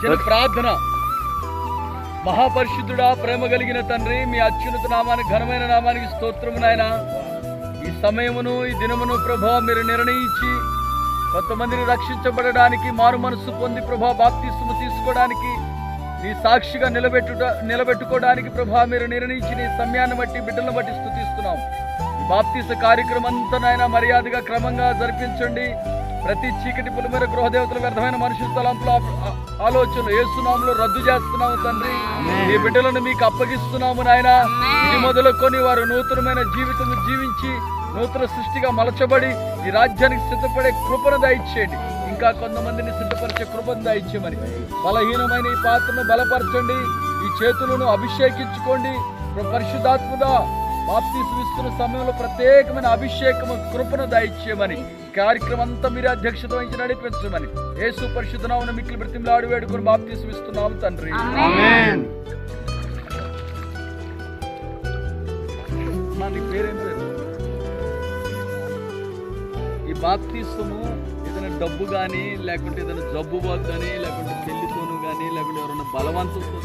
చిన్న ప్రార్థన. మహాపరిశుద్ధుడా, ప్రేమ కలిగిన తండ్రి, మీ అత్యున్నత నామానికి, ఘనమైన నామానికి స్తోత్రము నాయనా. ఈ సమయమును, ఈ దినమును ప్రభా మీరు నిర్ణయించి కొంతమందిని రక్షించబడడానికి, మారు మనస్సు పొంది ప్రభా బాప్తిస్మము తీసుకోవడానికి, నీ సాక్షిగా నిలబెట్టుకోవడానికి ప్రభా మీరు నిర్ణయించి నీ సమయాన్ని బట్టి, బిడ్డలను బట్టి స్తుతిస్తున్నాం. ఈ బాప్తిస కార్యక్రమం అంతా నాయన మర్యాదగా క్రమంగా జరిపించండి. ప్రతి చీకటి పులిమేర గృహదేవతల వ్యర్థమైన మనుషుల తలంపుల ఆలోచనలు యేసునామములో రద్దు చేస్తున్నాము తండ్రి. ఈ బిడ్డలను మీకు అప్పగిస్తున్నాము నాయన. ఇది మొదలుకొని వారు నూతనమైన జీవితం జీవించి నూతన సృష్టిగా మలచబడి ఈ రాజ్యానికి సిద్ధపడే కృపను దయచేయండి. ఇంకా కొంతమందిని సిద్ధపరిచే కృపను దయచేయమని, బలహీనమైన ఈ పాత్రను బలపరచండి. ఈ చేతులను అభిషేకించుకోండి. పరిశుద్ధాత్మగా బాప్తిస్మం ఇస్తున్న సమయంలో ప్రత్యేకమైన అభిషేకము, కృపను దయచేయమని, కార్యక్రమం అంతా మీరు అధ్యక్షత వహించి నడిపించమని యేసు పరిశుద్ధ నామమున మిక్కిలి బ్రతిమలాడి వేడుకొని బాప్తిస్మం ఇస్తున్నాము తండ్రి. ఆమేన్. పేరేం పేరు? ఈ బాప్తిస్మము ఏదైనా డబ్బు కానీ, లేకుంటే ఏదైనా జబ్బు కానీ, లేకుంటే పెళ్లితోను కానీ, లేకుంటే ఎవరైనా బలవంతంతో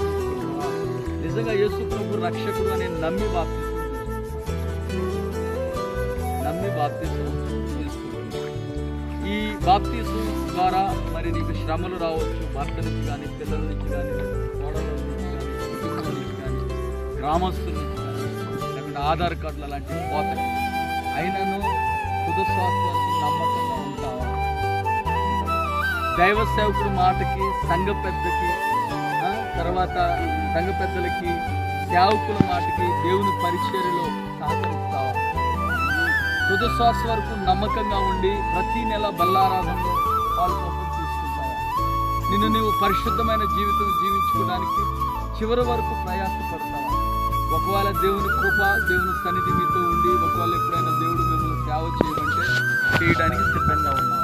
నిజంగా యేసు ప్రభు రక్షకుడు అని నమ్మి బాప్తిస్మం తీసుకోండి. ఈ బాప్తిస్మం ద్వారా మరి నీకు శ్రమలు రావచ్చు, భర్త నుంచి కానీ, పిల్లల నుంచి కానీ, కోడల నుంచి కానీ, కుటుంబం నుంచి కానీ, గ్రామస్తుల నుంచి కానీ, లేకుంటే ఆధార్ కార్డులు అలాంటివి పోతాయి. అయినను తుదశ్వాస వరకు నమ్మకంగా ఉంటావా? దైవ సేవకుడి మాటకి, సంఘ పెద్దకి, తర్వాత సంఘ పెద్దలకి, సేవకుల మాటకి, దేవుని పరిచర్యలో సహకరిస్తావా? తుదశ్వాస వరకు నమ్మకంగా ఉండి ప్రతి నెల బల్లారాధనలో పాల్గొనడం తీసుకుంటావా? నిన్ను నీవు పరిశుద్ధమైన జీవితం జీవించుకోవడానికి చివరి వరకు ప్రయాసపడతావా? ఒకవేళ దేవుని కృప, దేవుని సన్నిధి మీతో ఉండి ఒకవేళ ఎప్పుడైనా దేవుడు మిమ్మల్ని సేవ చేయడానికి సిద్ధంగా ఉన్నావా?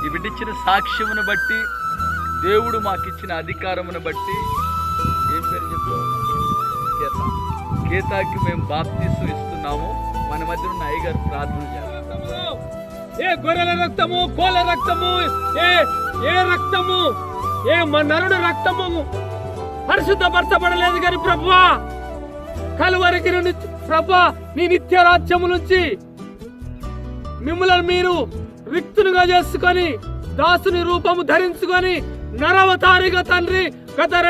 ఈ బిడ్డిచ్చిన సాక్ష్యమును బట్టి, దేవుడు మాకిచ్చిన అధికారమును బట్టి, ఏం పేరు చెప్పావు? గీతాకి మేము బాప్తిస్మం ఇస్తున్నాము. మన మధ్య ఉన్న అయ్యగారు ప్రార్థన చేస్తాము. ఏ గొర్రెల రక్తము, కోళ్ళ రక్తము, ఏ రక్తము, ఏ నరుడు రక్తము పరిశుద్ధపరచబడలేదు కానీ ప్రభువా, కలువరికి ప్రభువా నీ నిత్య రాజ్యము నుంచి మిమ్మల్ని మీరు రిక్తునిగా చేసుకొని దాసుని రూపము ధరించుకొని నరవతారిగా తండ్రి గత